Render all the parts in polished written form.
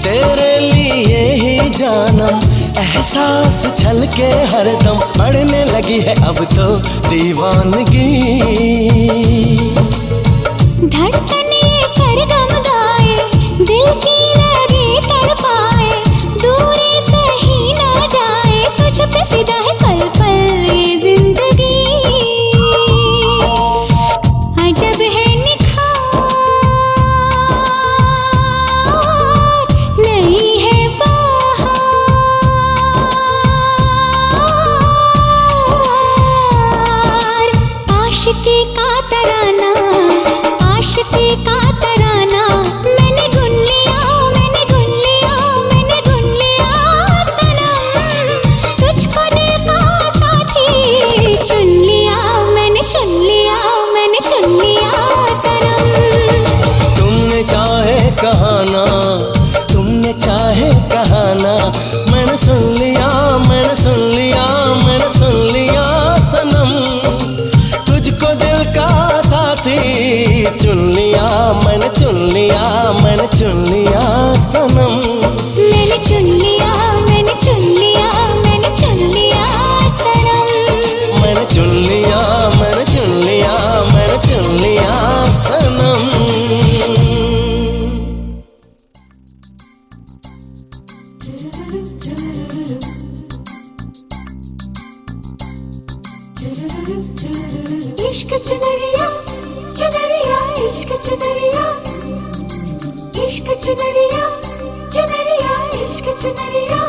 तेरे लिए ही जाना, एहसास छलके हरदम, बढ़ने लगी है अब तो दीवानगी। धड़कन ये सरगम गाए, दिल की लगी तड़पाए, दूरी सही न जाए, तुझ पे फिदा है पल पल ये जिंदगी। अजब है निखार, नहीं है बहार, आशिकी का तराना, आशिकी का तराना, मैंने गुन लिया, मैंने गुन लिया, मैंने गुन लिया सनम, तुझको दिल का साथी चुन लिया, मैंने चुन लिया, मैंने चुन लिया सनम। तुमने चाहे कहाना, तुमने चाहे कहाना, मैंने सुन लिया, मैंने सुन लिया, मैंने सुन लिया सनम, तुझको दिल का साथी चुन लिया, मैंने चुन लिया, मैंने चुन लिया सनम। मैंने चुन लिया, मैंने चुन लिया, मैंने चुन लिया सनम। मैंने चुन लिया, मैंने चुन लिया, मैंने चुन लिया सनम। इश्क चुनरिया, चुनरिया, इश्क चुनरिया, इश्क चुनरिया, चुनरिया, इश्क चुनरिया।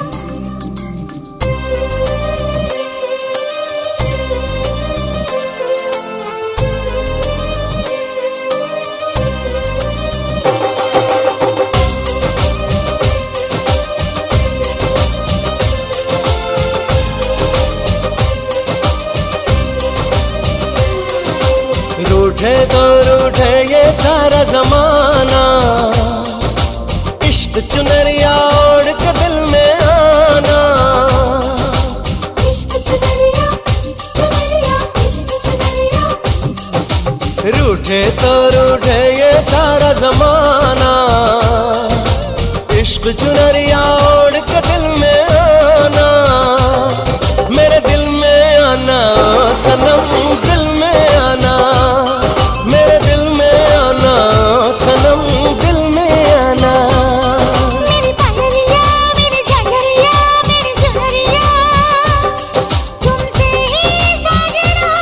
रूठे तो रूठे ये सारा जमाना, इश्क चुनरिया ओढ़ के दिल में आना। इश्क चुनरिया, चुनरिया, इश्क चुनरिया। रूठे तो रूठे ये सारा जमाना, इश्क चुनरिया ओढ़ के दिल में आना, मेरे दिल में आना सनम, दिल में आना, मेरे दिल में आना सनम, दिल में आना। मेरी पायलिया, मेरी झांझरिया, मेरी झुमरिया, तुमसे ही साजना,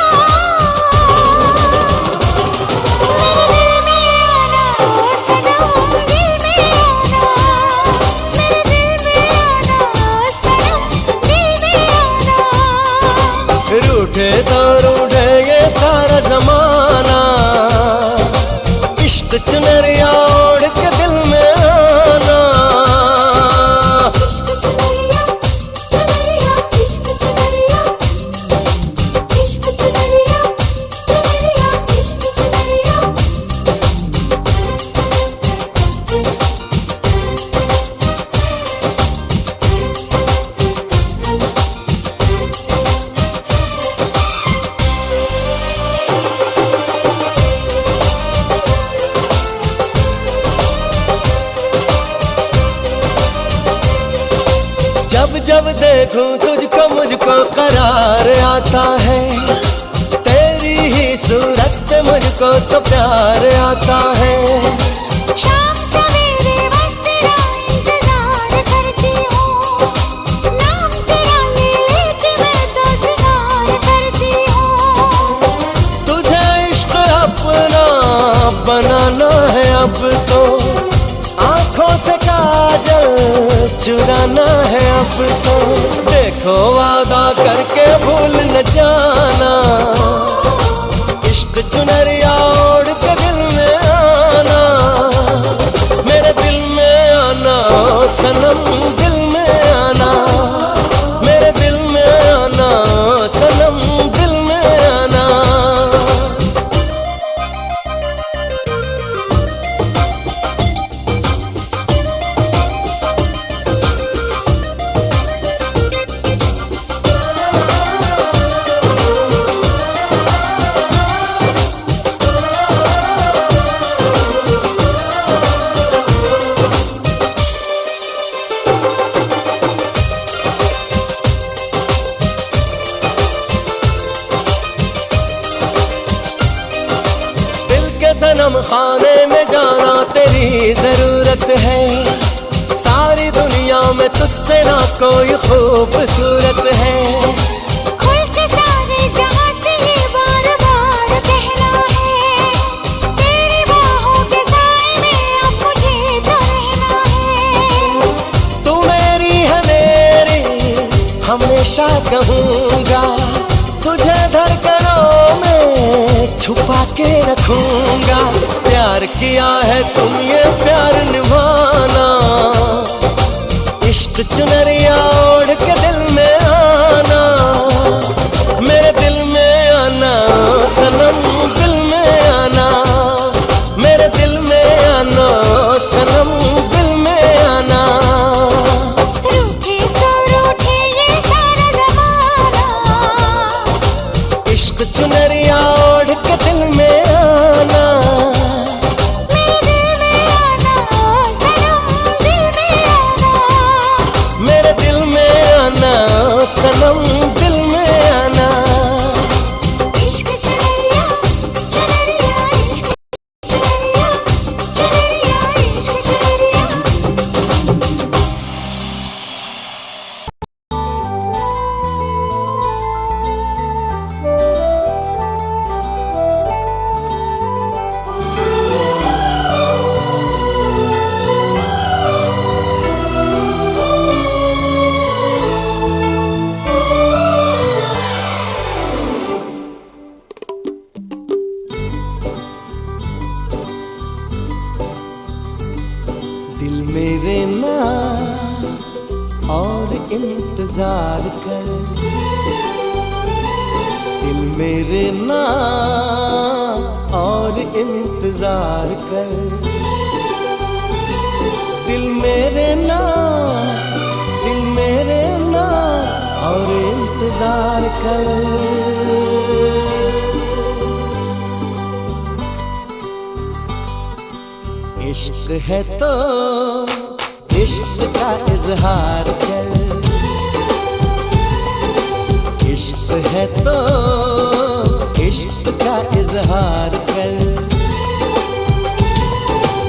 मेरे दिल में आना सनम, दिल में आना, मेरे दिल में आना सनम, दिल में आना। रूठे तो रूठे ये सारा जमाना, इश्क चुनरिया ओढ़ के दिल में आना। इश्क चुनरिया, चुनरिया, इश्क चुनरिया, इश्क चुनरिया, चुनरिया, इश्क चुनरिया। जब जब देखूं तुझको मुझको करार आता है, तेरी ही सूरत से मुझको तो प्यार आता है। शाम सवेरे बस तेरा इंतजार करती हूँ, नाम तेरा ले लेके मैं तो सिंगार करती हूँ। तुझे इश्क अपना बनाना है अब तो, आंखों से काजल चुराना है अब तो, देखो वादा करके भूल न जाना, इश्क चुनरिया ओढ़ के दिल में आना, मेरे दिल में आना सनम, दिल में आना, मेरे दिल में आना सनम, दिल में आना। में तुझसे ना कोई खूबसूरत है। खुल के सारे जहां से ये बार बार कहना है, तेरी बाहों के साए में अब मुझे तो रहना है। तू मेरी है मेरी हमेशा कहूँगा, तुझे धड़कनों में छुपा के रखूँगा। प्यार किया है तुम ये प्यार निभाना, इश्क चुनरिया ओढ़ के दिल में आना, मेरे दिल में आना सनम, दिल में आना, मेरे दिल में आना सनम, दिल में आना। रूठे तो रूठे ये सारा ज़माना, इश्क चुनरिया ओढ़ के दिल में आना, मेरे दिल में आना सनम, दिल में आना। सनम दिल में आना। इश्क चुनरिया चुनरिया, इश्क चुनरिया चुनरिया, इश्क चुनरिया। दिल मेरे ना और इंतजार कर, दिल मेरे ना और इंतजार कर, दिल मेरे ना, दिल मेरे ना और इंतजार कर। इश्क है तो इश्क का इजहार कर, इश्क है तो इश्क का इजहार कर।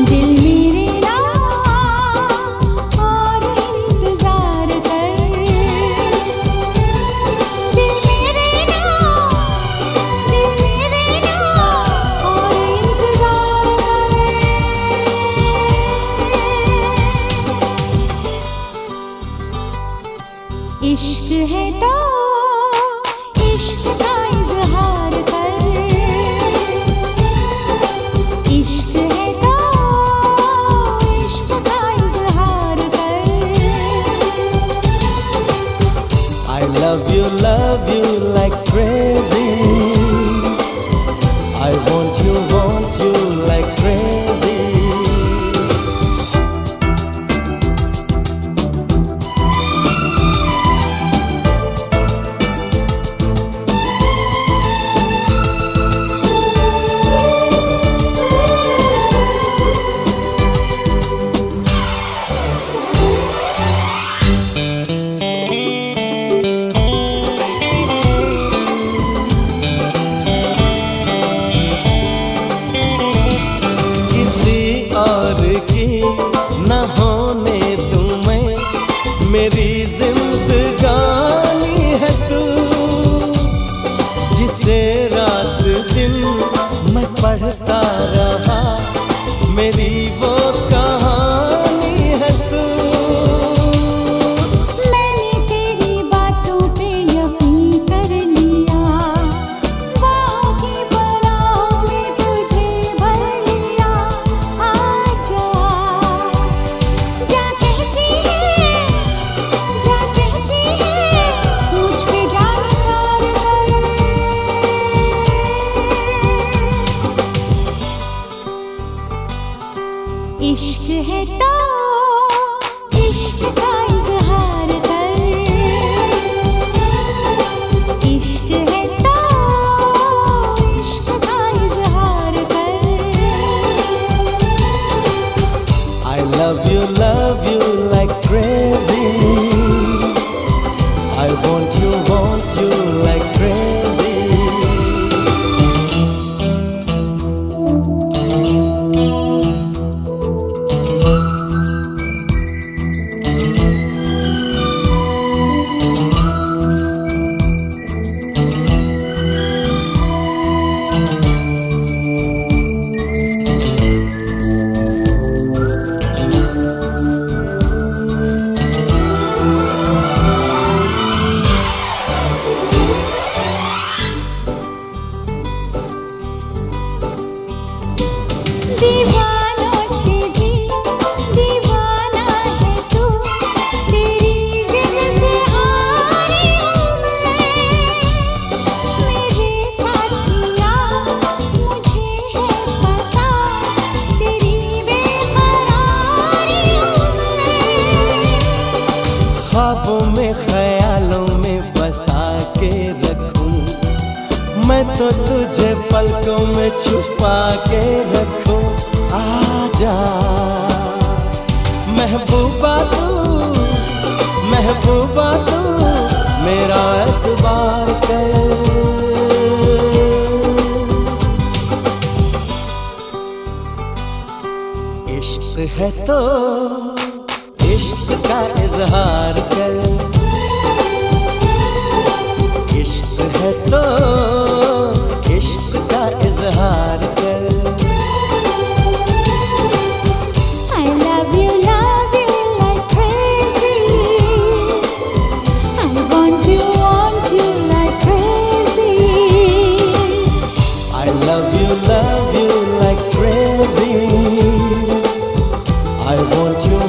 दिल मेरे ना और इंतजार कर, दिल मेरे ना, दिल मेरे ना और इंतजार कर। इश्क है तो इश्क का इजहार कर, इश्क है तो इश्क का इजहार कर। I love you like crazy, I want you like crazy। न होने तुम्हें मेरी जिंदगानी है तू, जिसे रात दिन मैं पढ़ता रहा, मेरी वो कहानी है तू। मैंने तेरी बातों पे यकीन कर लिया, बाहों की बराहों में तुझे भर लिया। आजा जा कहती है, जा कहती पलकों में छुपा के रखो, आजा महबूबा तू, महबूबा तू मेरा एतबार कर। इश्क है तो इश्क का इजहार कर, इश्क है तो इश्क का इजहार कर। I love you like crazy. I want you like crazy. I love you like crazy. I want you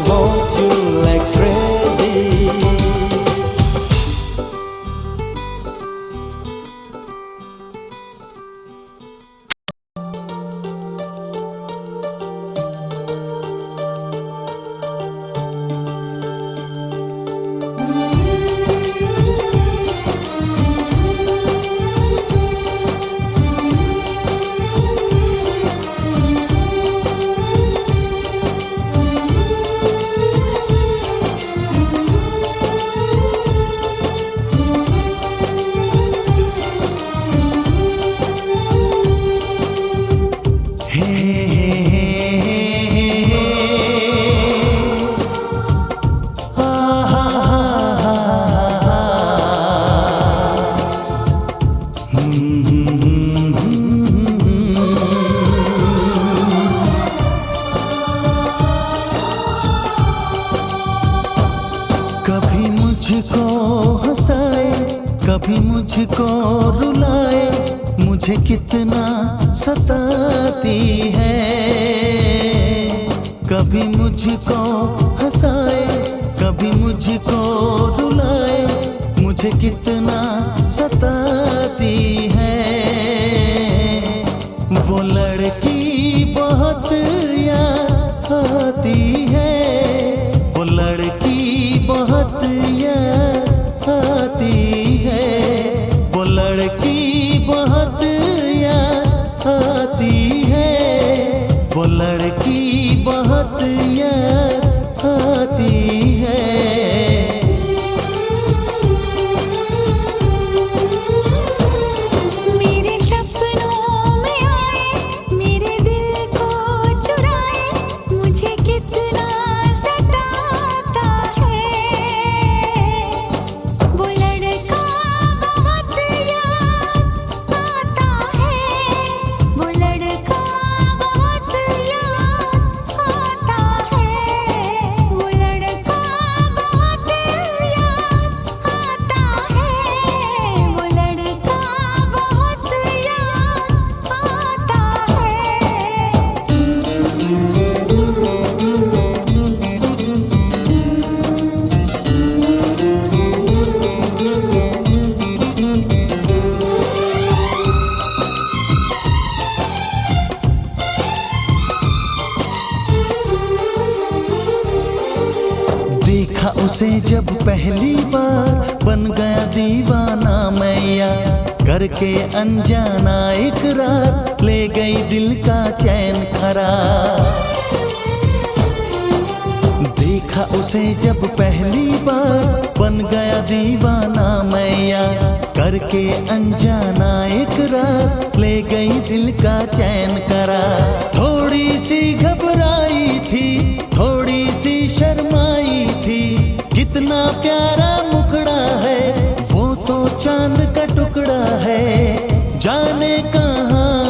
like crazy. कभी मुझको हंसाए, कभी मुझको रुलाए, मुझे कितना सताती है। कभी मुझको हंसाए, कभी मुझको रुलाए, मुझे कितना सताती है। वो लड़की बहुत याद आती है, वो लड़की बहुत याद आती है, वो लड़की बहुत याद आती है, वो लड़की बहुत याद आती है। मेरे सपनों में आए, मेरे दिल को चुराए, मुझे कितना सताता है। वो लड़का बहुत याद आता है, वो लड़का बहुत याद आता है, वो लड़का बहुत याद आता है, वो लड़का बहुत याद आता देखा उसे जब पहली बार, बन गया दीवाना मैया, करके अनजाना इकरार, ले गई दिल का चैन करार। देखा उसे जब पहली बार, बन गया दीवाना मैया, करके अनजाना इकरार, ले गई दिल का चैन करार। थोड़ी सी घबराई थी, थोड़ी सी शर्माई थी, कितना प्यारा मुखड़ा है, वो तो चांद का टुकड़ा है, जाने कहाँ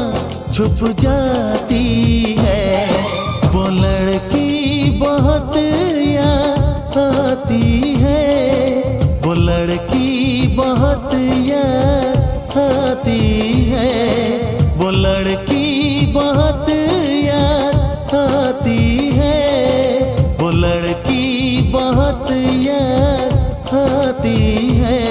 छुप जाती है। वो लड़की बहुत याद आती है, वो लड़की बहुत याद आती है, वो लड़की बहुत याद आती है, वो लड़की बहुत याद आती है।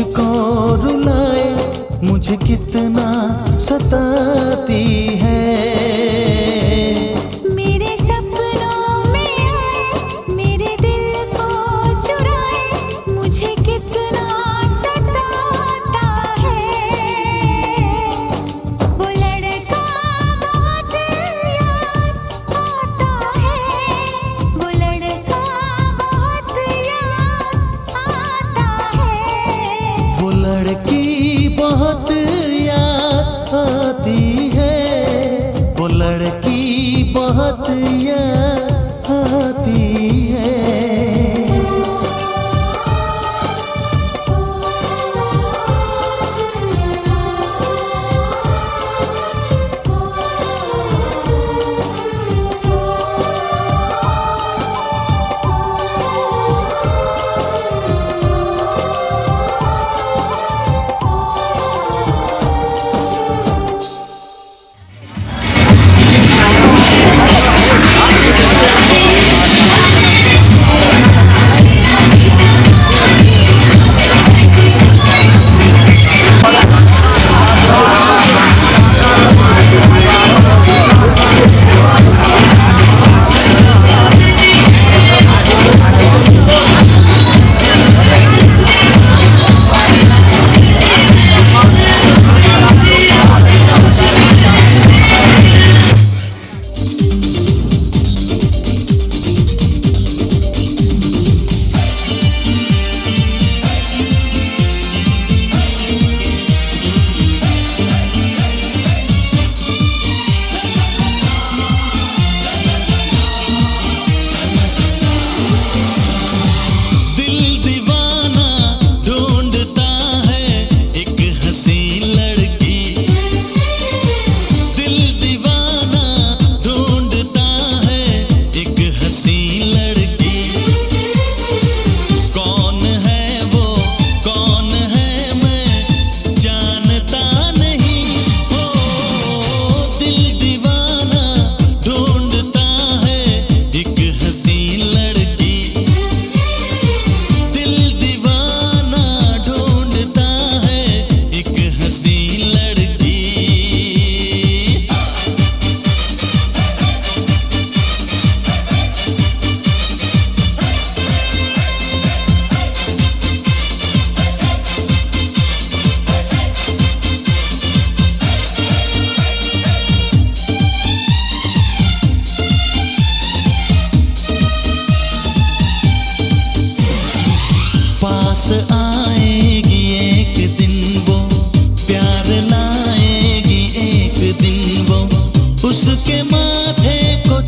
मुझको रुलाए, मुझे कितना सताती है। मेरे सपनों में आए, मेरे दिल को चुराए, मुझे कितना सताता है। वो लड़का बहुत याद आता है, वो लड़का बहुत याद आता है। वो लड़की बहुत याद आती है, वो लड़की बहुत याद आती है। आएगी एक दिन वो, प्यार लाएगी एक दिन वो, उसके माथे को